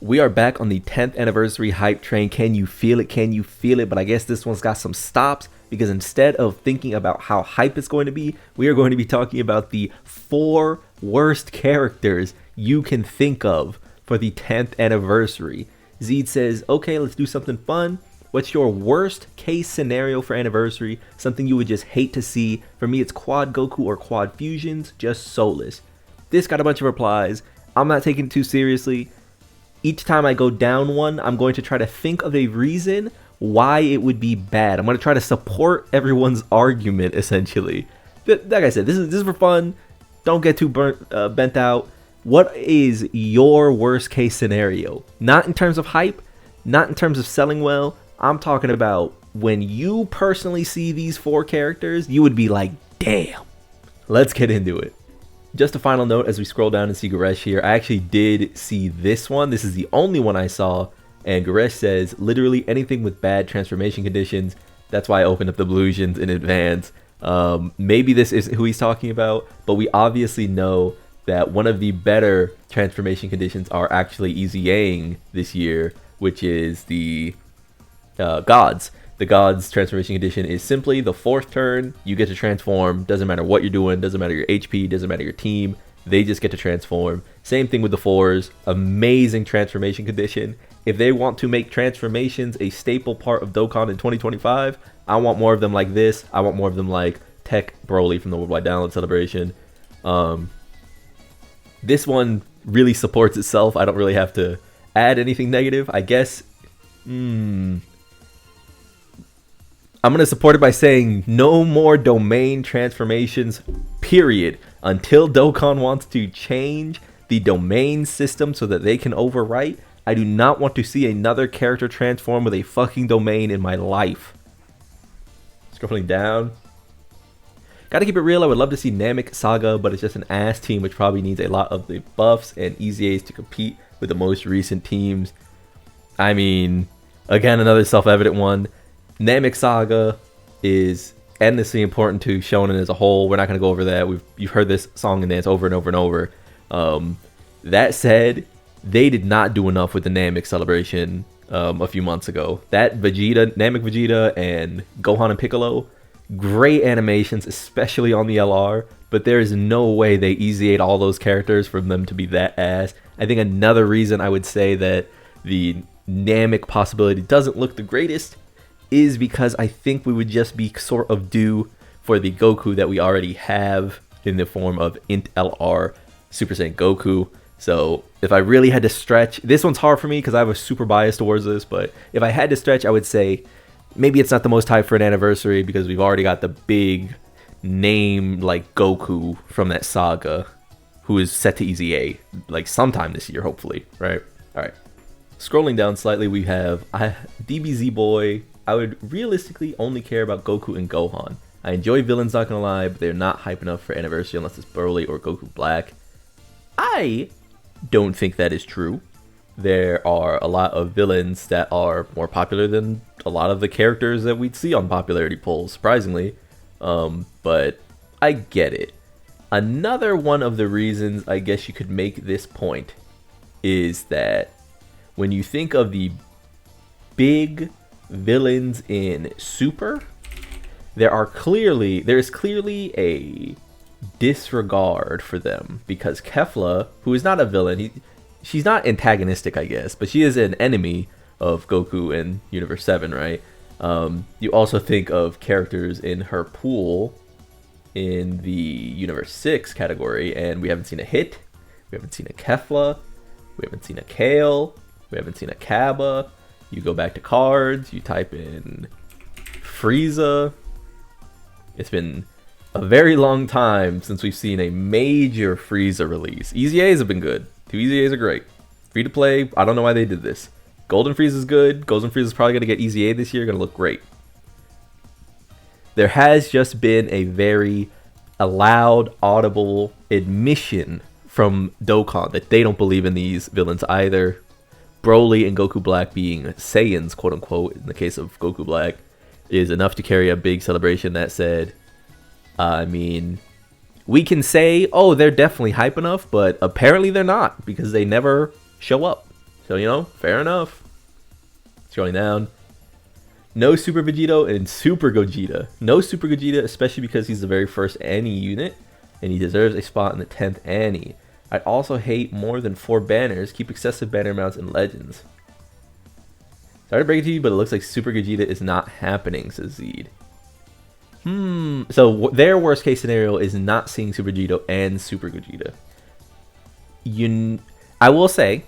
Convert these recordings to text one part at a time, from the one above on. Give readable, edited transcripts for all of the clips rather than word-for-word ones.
We are back on the 10th anniversary hype train. Can you feel it? Can you feel it? But I guess this one's got some stops because instead of thinking about how hype it's going to be, we are going to be talking about the 4 worst characters you can think of for the 10th anniversary. Zeed says, okay, let's do something fun. What's your worst case scenario for anniversary? Something you would just hate to see. For me, it's Quad Goku or Quad Fusions, just soulless. This got a bunch of replies. I'm not taking it too seriously. Each time I go down one, I'm going to try to think of a reason why it would be bad. I'm going to try to support everyone's argument, essentially. Like I said, this is for fun. Don't get too bent out. What is your worst case scenario? Not in terms of hype, not in terms of selling well. I'm talking about when you personally see these 4 characters, you would be like, damn. Let's get into it. Just a final note as we scroll down and see Goresh here. I actually did see this one. This is the only one I saw. And Goresh says, literally anything with bad transformation conditions. That's why I opened up the Bluesians in advance. Maybe this isn't who he's talking about, but we obviously know that one of the better transformation conditions are actually Easy-Yang this year, which is the Gods. The Gods transformation condition is simply the 4th turn, you get to transform. Doesn't matter what you're doing, doesn't matter your HP, doesn't matter your team. They just get to transform. Same thing with the 4s. Amazing transformation condition. If they want to make transformations a staple part of Dokkan in 2025, I want more of them like this. I want more of them like Tech Broly from the Worldwide Download Celebration. This one really supports itself. I don't really have to add anything negative. I guess... I'm going to support it by saying no more domain transformations, period. Until Dokkan wants to change the domain system so that they can overwrite, I do not want to see another character transform with a fucking domain in my life. Scrolling down. Gotta keep it real, I would love to see Namek Saga, but it's just an ass team which probably needs a lot of the buffs and EZAs to compete with the most recent teams. I mean, again, another self-evident one. Namek Saga is endlessly important to Shonen as a whole. We're not going to go over that. You've heard this song and dance over and over and over. That said, they did not do enough with the Namek celebration a few months ago. That Namek Vegeta and Gohan and Piccolo, great animations, especially on the LR, but there is no way they easy-ate all those characters for them to be that ass. I think another reason I would say that the Namek possibility doesn't look the greatest is because I think we would just be sort of due for the Goku that we already have in the form of Int LR Super Saiyan Goku. So if I really had to stretch, this one's hard for me because I have a super bias towards this, but if I had to stretch, I would say maybe it's not the most hype for an anniversary because we've already got the big name like Goku from that saga who is set to EZA like sometime this year, hopefully, right? All right. Scrolling down slightly, we have DBZ Boy. I would realistically only care about Goku and Gohan. I enjoy villains, not gonna lie, but they're not hype enough for anniversary unless it's Broly or Goku Black. I don't think that is true. There are a lot of villains that are more popular than a lot of the characters that we'd see on popularity polls, surprisingly. But I get it. Another one of the reasons I guess you could make this point is that when you think of the big villains in Super, there is clearly a disregard for them because Kefla, who is not a villain, she's not antagonistic, I guess, but she is an enemy of Goku in Universe 7, right? You also think of characters in her pool in the Universe 6 category, and we haven't seen a Hit, we haven't seen a Kefla, we haven't seen a Kale, we haven't seen a Kaba. You go back to cards, you type in Frieza. It's been a very long time since we've seen a major Frieza release. EZAs have been good. 2 EZAs are great. Free to play, I don't know why they did this. Golden Frieza is good. Golden Frieza is probably going to get EZA this year, going to look great. There has just been a loud, audible admission from Dokkan that they don't believe in these villains either. Broly and Goku Black being Saiyans, quote unquote, in the case of Goku Black, is enough to carry a big celebration. That said, I mean, we can say, oh, they're definitely hype enough, but apparently they're not because they never show up. So, you know, fair enough. Scrolling down. No Super Vegito and Super Gogeta. No Super Gogeta, especially because he's the very first Anni unit, and he deserves a spot in the 10th Anni. I also hate more than 4 banners. Keep excessive banner amounts in Legends. Sorry to break it to you, but it looks like Super Gogeta is not happening, says Zed. So their worst case scenario is not seeing Super Vegito and Super Gogeta. I will say,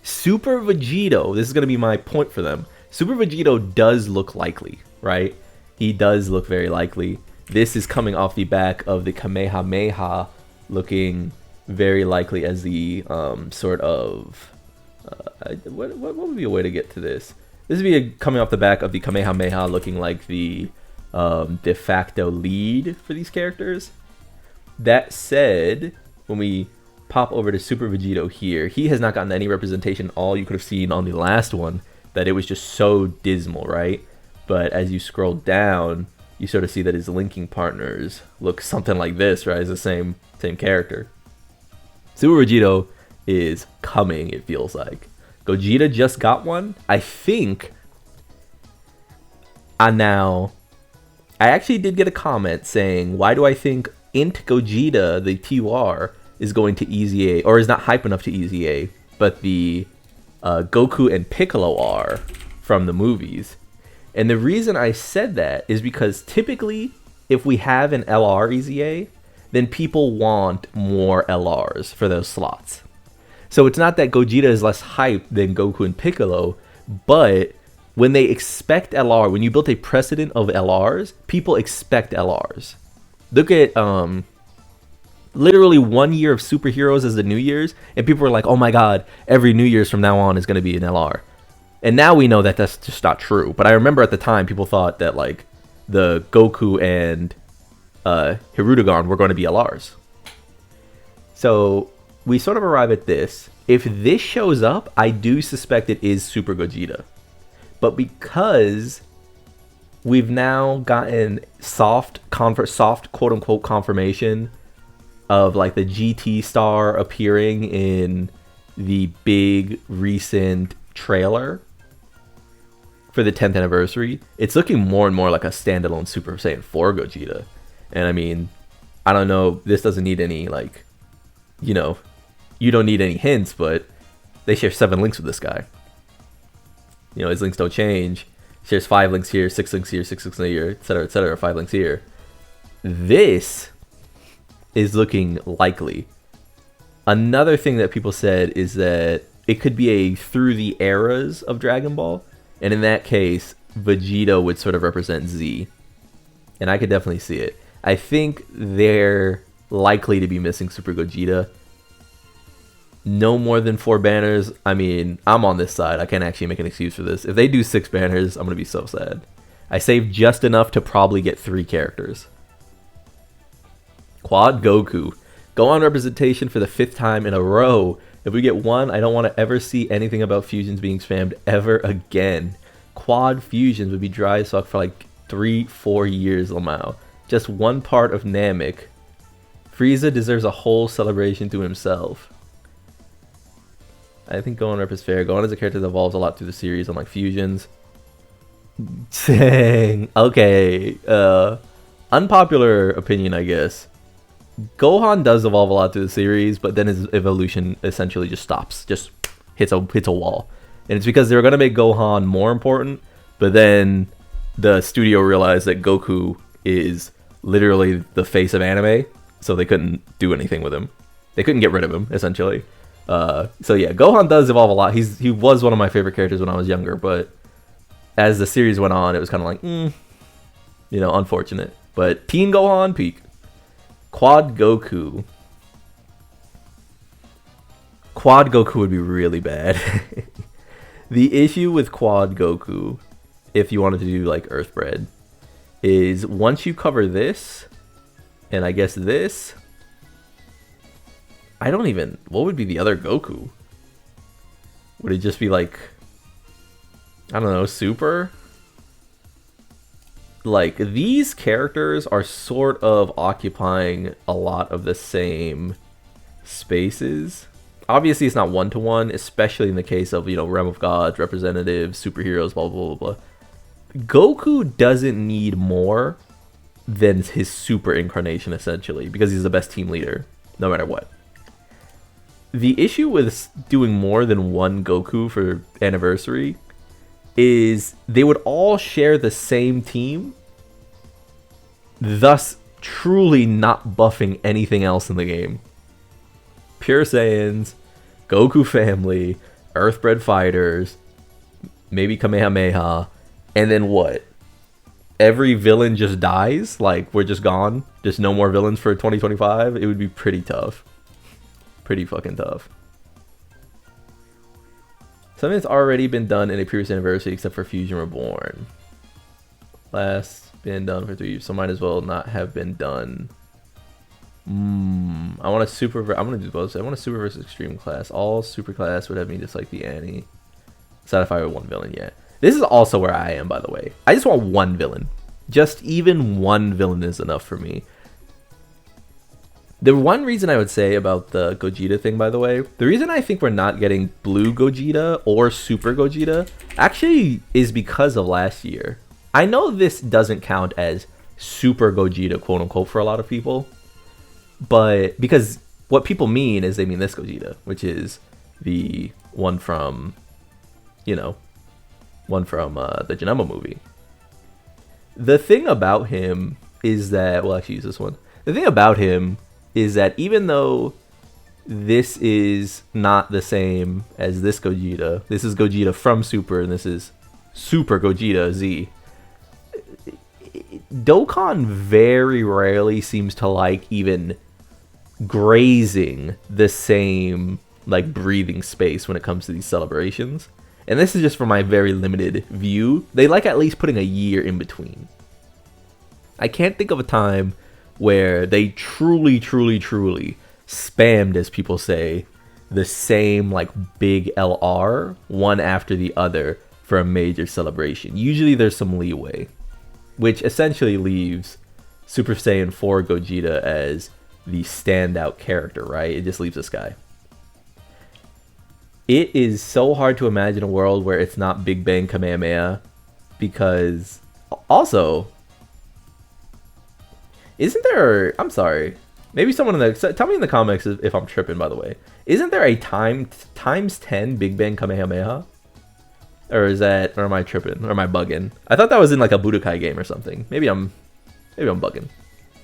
Super Vegito, this is going to be my point for them. Super Vegito does look likely, right? He does look very likely. This is coming off the back of the Kamehameha looking very likely as the sort of... what would be a way to get to this? This would be coming off the back of the Kamehameha looking like the de facto lead for these characters. That said, when we pop over to Super Vegito here, he has not gotten any representation. All you could have seen on the last one, that it was just so dismal, right? But as you scroll down, you sort of see that his linking partners look something like this, right? It's the same character. Super Vegito is coming, it feels like. Gogeta just got one. I think I actually did get a comment saying, why do I think Int Gogeta, the TUR, is going to EZA, or is not hype enough to EZA, but the Goku and Piccolo are from the movies. And the reason I said that is because typically, if we have an LR EZA, then people want more LRs for those slots. So it's not that Gogeta is less hyped than Goku and Piccolo, but when they expect LR, when you built a precedent of LRs, people expect LRs. Look at literally 1 year of superheroes as the New Year's, and people were like, oh my god, every New Year's from now on is going to be an LR. And now we know that that's just not true. But I remember at the time, people thought that like the Goku and Hirudegarn were going to be LRs. So we sort of arrive at this. If this shows up, I do suspect it is Super Gogeta. But because we've now gotten soft quote-unquote confirmation of like the GT star appearing in the big recent trailer for the 10th anniversary, it's looking more and more like a standalone Super Saiyan 4 Gogeta. And I mean, I don't know, this doesn't need any like, you know, you don't need any hints, but they share 7 links with this guy. You know, his links don't change. He shares 5 links here, 6 links here, 6 links here, etc., 5 links here. This is looking likely. Another thing that people said is that it could be a through the eras of Dragon Ball, and in that case, Vegeta would sort of represent Z. And I could definitely see it. I think they're likely to be missing Super Gogeta. No more than 4 banners. I mean, I'm on this side. I can't actually make an excuse for this. If they do 6 banners, I'm going to be so sad. I saved just enough to probably get 3 characters. Quad Goku. Gohan representation for the 5th time in a row. If we get 1, I don't want to ever see anything about fusions being spammed ever again. Quad fusions would be dry as fuck for like 3-4 years, Lamau. Just one part of Namek. Frieza deserves a whole celebration to himself. I think Gohan rep is fair. Gohan is a character that evolves a lot through the series, unlike fusions. Dang. Okay. Unpopular opinion, I guess. Gohan does evolve a lot through the series, but then his evolution essentially just stops. Just hits a wall. And it's because they were going to make Gohan more important, but then the studio realized that Goku is literally the face of anime, so they couldn't do anything with him. They couldn't get rid of him, essentially. So yeah, Gohan does evolve a lot. He was one of my favorite characters when I was younger, but as the series went on, it was kind of like, you know, unfortunate. But Teen Gohan, peak. Quad Goku. Quad Goku would be really bad. The issue with Quad Goku, if you wanted to do like Earthbred, is once you cover this, and I guess this, I don't even... What would be the other Goku? Would it just be like... I don't know, Super? Like, these characters are sort of occupying a lot of the same spaces. Obviously, it's not one-to-one, especially in the case of, Realm of Gods, representatives, superheroes, blah, blah, blah, blah. Goku doesn't need more than his super incarnation, essentially, because he's the best team leader, no matter what. The issue with doing more than one Goku for Anniversary is they would all share the same team, thus truly not buffing anything else in the game. Pure Saiyans, Goku family, Earthbred fighters, maybe Kamehameha, and then what? Every villain just dies? Like, we're just gone? Just no more villains for 2025? It would be pretty tough. Pretty fucking tough. Something that's already been done in a previous anniversary except for Fusion Reborn. Last been done for 3 years, so might as well not have been done. I want a super. I'm gonna do both. I want a super versus extreme class. All super class would have me just like the Annie. Satisfy with one villain yet. This is also where I am, by the way. I just want one villain. Just even one villain is enough for me. The one reason I would say about the Gogeta thing, by the way, the reason I think we're not getting Blue Gogeta or Super Gogeta actually is because of last year. I know this doesn't count as Super Gogeta, quote unquote, for a lot of people. But because what people mean is they mean this Gogeta, which is the one from, the Janemba movie. The thing about him is that, we'll actually use this one. The thing about him is that even though this is not the same as this Gogeta, this is Gogeta from Super, and this is Super Gogeta Z. Dokkan very rarely seems to like even grazing the same like breathing space when it comes to these celebrations. And this is just from my very limited view. They like at least putting a year in between. I can't think of a time where they truly spammed, as people say, the same like big LR one after the other for a major celebration. Usually there's some leeway, which essentially leaves Super Saiyan 4 Gogeta as the standout character, right? It just leaves this guy. It is so hard to imagine a world where it's not Big Bang Kamehameha, because also, isn't there, I'm sorry, maybe someone in the, tell me in the comments if I'm tripping, by the way. Isn't there a times 10 Big Bang Kamehameha? Or is that, or am I tripping? Or am I bugging? I thought that was in like a Budokai game or something. Maybe I'm bugging.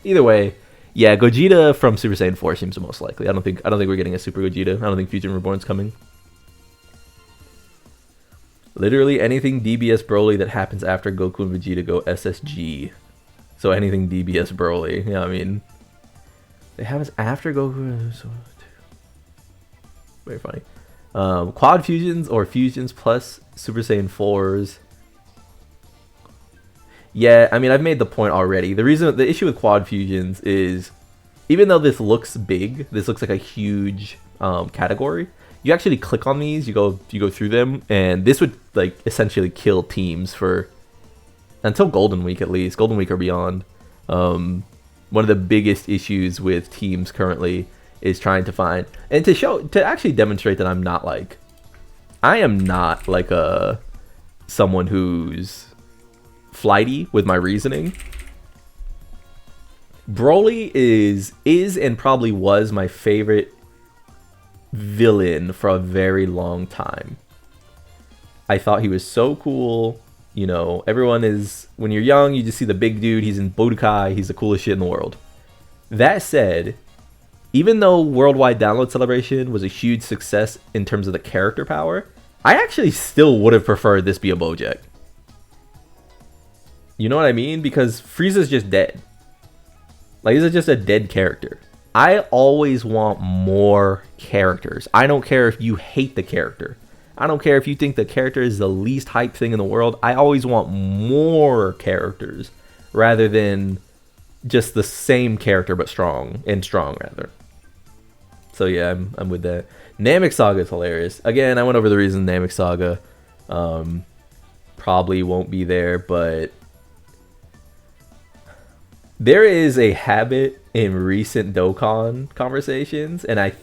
Either way, yeah, Gogeta from Super Saiyan 4 seems the most likely. I don't think we're getting a Super Gogeta. I don't think Fusion Reborn's coming. Literally anything DBS Broly that happens after Goku and Vegeta go SSG. So anything DBS Broly. Yeah, I mean, it happens after Goku. Very funny. Quad fusions or fusions plus Super Saiyan 4s. Yeah, I mean, I've made the point already. The issue with quad fusions is, even though this looks big, this looks like a huge category. You actually click on these, you go through them, and this would like essentially kill teams for until Golden Week, at least Golden Week or beyond. One of the biggest issues with teams currently is trying to find and to actually demonstrate that I am not like someone who's flighty with my reasoning. Broly is and probably was my favorite villain for a very long time. I thought he was so cool. You know, everyone is, when you're young, you just see the big dude, he's in Budokai, he's the coolest shit in the world. That said, even though Worldwide Download Celebration was a huge success in terms of the character power, I actually still would have preferred this be a Bojack. You know what I mean? Because Frieza's just dead. Like, he's just a dead character. I always want more characters. I don't care if you hate the character. I don't care if you think the character is the least hyped thing in the world. I always want more characters rather than just the same character but strong rather. So yeah, I'm with that. Namek Saga is hilarious. Again, I went over the reason Namek Saga probably won't be there, but there is a habit in recent Dokkan conversations, and I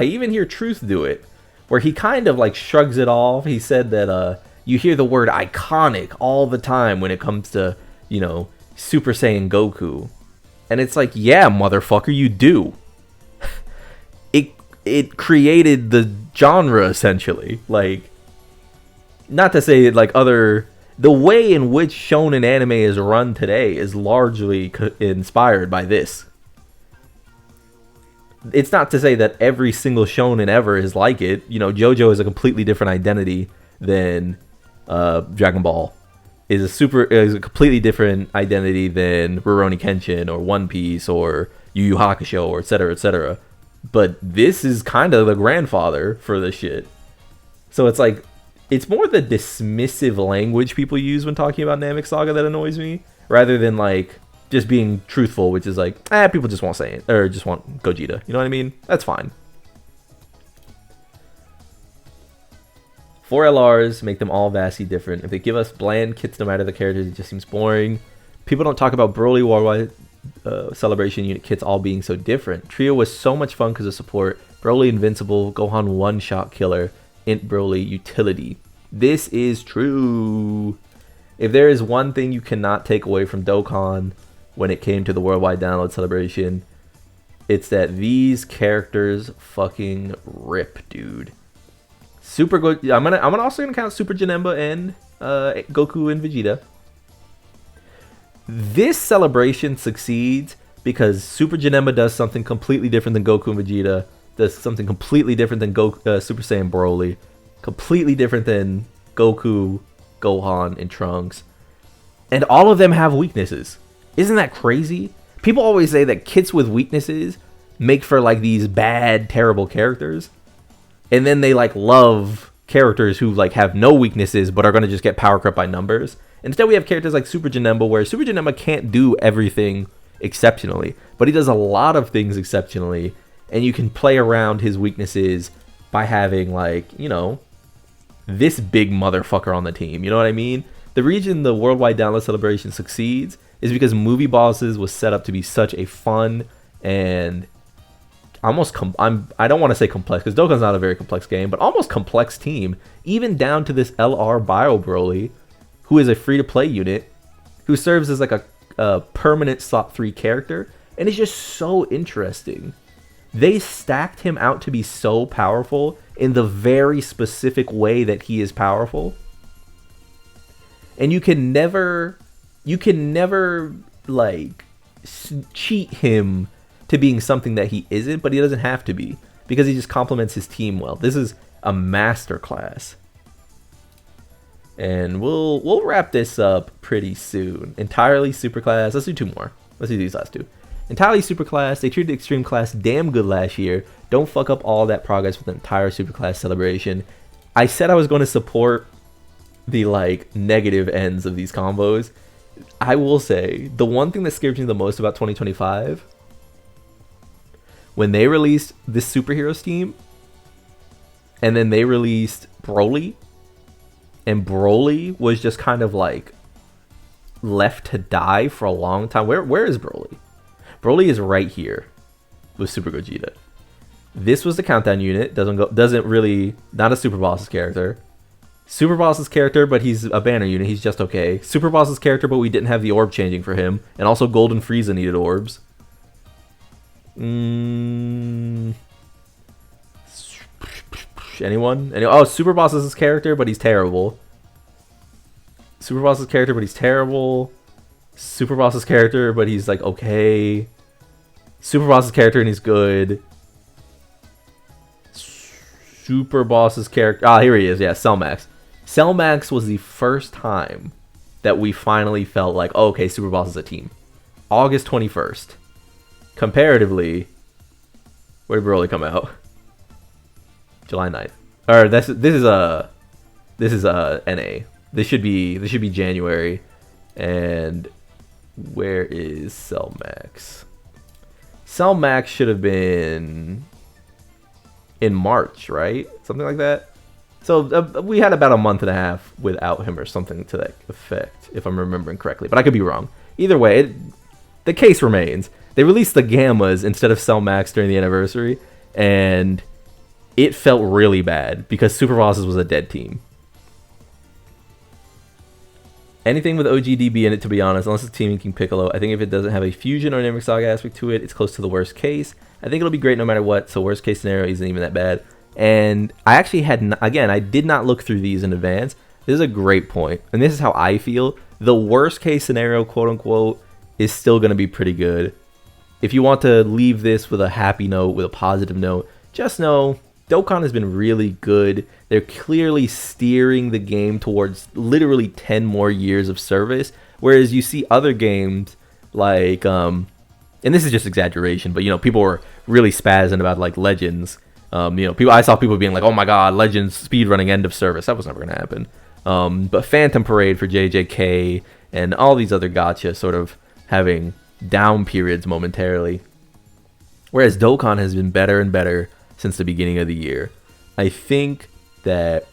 even hear Truth do it, where he kind of like shrugs it off. He said that you hear the word iconic all the time when it comes to, you know, Super Saiyan Goku, and it's like, yeah, motherfucker, you do. It created the genre essentially, like, not to say like other. The way in which shonen anime is run today is largely inspired by this. It's not to say that every single shonen ever is like it. You know, JoJo is a completely different identity than Dragon Ball. Is a completely different identity than Rurouni Kenshin or One Piece or Yu Yu Hakusho or etc. etc. But this is kind of the grandfather for this shit. So it's like, it's more the dismissive language people use when talking about Namek Saga that annoys me, rather than like just being truthful, which is like, people just won't say it, or just want Gogeta. You know what I mean? That's fine. 4 LRs make them all vastly different. If they give us bland kits no matter the characters, it just seems boring. People don't talk about Broly Worldwide Celebration unit kits all being so different. Trio was so much fun because of support. Broly Invincible, Gohan one-shot killer, Int Broly utility. This is true. If there is one thing you cannot take away from Dokkan when it came to the Worldwide Download Celebration, it's that these characters fucking rip, dude. Super good. I'm also gonna count Super Janemba and Goku and Vegeta. This celebration succeeds because Super Janemba does something completely different than Goku and Vegeta. Does something completely different than Super Saiyan Broly. Completely different than Goku, Gohan, and Trunks. And all of them have weaknesses. Isn't that crazy? People always say that kits with weaknesses make for like these bad, terrible characters. And then they like love characters who like have no weaknesses but are going to just get power crept by numbers. Instead we have characters like Super Janemba, where Super Janemba can't do everything exceptionally, but he does a lot of things exceptionally, and you can play around his weaknesses by having like, you know, this big motherfucker on the team. You know what I mean? The reason the Worldwide Download Celebration succeeds is because Movie Bosses was set up to be such a fun and almost I don't want to say complex, because Dokkan's not a very complex game, but almost complex team, even down to this LR Bio Broly, who is a free-to-play unit, who serves as like a permanent slot 3 character, and is just so interesting. They stacked him out to be so powerful in the very specific way that he is powerful. And you can never like cheat him to being something that he isn't, but he doesn't have to be, because he just complements his team well. This is a masterclass. And we'll wrap this up pretty soon. Entirely Superclass. Let's do 2 more. Let's do these last 2. Entirely Superclass. They treated Extreme Class damn good last year. Don't fuck up all that progress with the entire Superclass celebration. I said I was going to support the like negative ends of these combos. I will say the one thing that scares me the most about 2025, when they released this superhero team, and then they released Broly, and Broly was just kind of like left to die for a long time. Where is Broly? Broly is right here with Super Gogeta. This was the countdown unit. Doesn't really, not a Super Boss's character. Super Boss's character, but he's a banner unit. He's just okay. Super Boss's character, but we didn't have the orb changing for him, and also Golden Frieza needed orbs. Anyone? Oh, Super Boss's character, but he's terrible. Super Boss's character, but he's terrible. Super Boss's character, but he's like okay. Super Boss's character, and he's good. Super Boss's character. Ah, here he is. Yeah, Cellmax. Cellmax was the first time that we finally felt like, oh, okay, Super Boss is a team. August 21st. Comparatively, where did Broly come out? July 9th. Or this is NA. This should be January. And where is Cellmax? Cellmax should have been in March, right? Something like that. So we had about a month and a half without him or something to that effect, if I'm remembering correctly. But I could be wrong. Either way, the case remains. They released the Gammas instead of Cell Max during the anniversary, and it felt really bad because Super Bosses was a dead team. Anything with OGDB in it, to be honest, unless it's Teaming King Piccolo, I think if it doesn't have a fusion or Namek Saga aspect to it, it's close to the worst case. I think it'll be great no matter what, so worst case scenario isn't even that bad. And I actually had, again, I did not look through these in advance. This is a great point, and this is how I feel. The worst case scenario, quote unquote, is still going to be pretty good. If you want to leave this with a happy note, with a positive note, just know Dokkan has been really good. They're clearly steering the game towards literally 10 more years of service. Whereas you see other games like, and this is just exaggeration, but, you know, people were really spazzing about like Legends. You know, I saw people being like, oh my God, Legends speedrunning end of service. That was never going to happen. But Phantom Parade for JJK and all these other gacha sort of having down periods momentarily. Whereas Dokkan has been better and better since the beginning of the year. I think that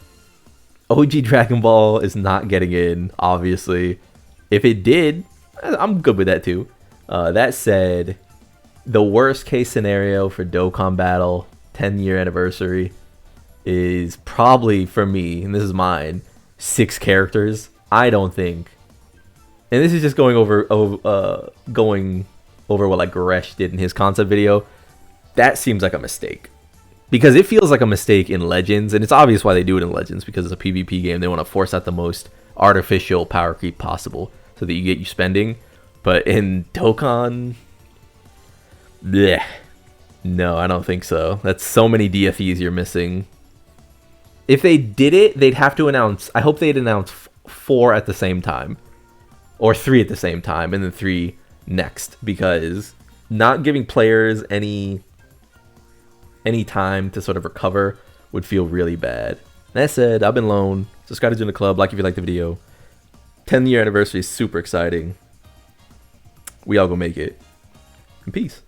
OG Dragon Ball is not getting in, obviously. If it did, I'm good with that too. That said, the worst case scenario for Dokkan Battle 10-year anniversary is probably, for me, and this is mine, 6 characters. I don't think, and this is just going over what like Goresh did in his concept video. That seems like a mistake. Because it feels like a mistake in Legends, and it's obvious why they do it in Legends, because it's a PvP game. They want to force out the most artificial power creep possible so that you get you spending. But in Dokkan, bleh. No, I don't think so. That's so many DFEs you're missing. If they did it, they'd have to announce, I hope they'd announce 4 at the same time. Or 3 at the same time, and then 3 next. Because not giving players any time to sort of recover would feel really bad. That said, I've been Lone. Subscribe to join the club. Like if you liked the video. 10-year anniversary is super exciting. We all go make it. And peace.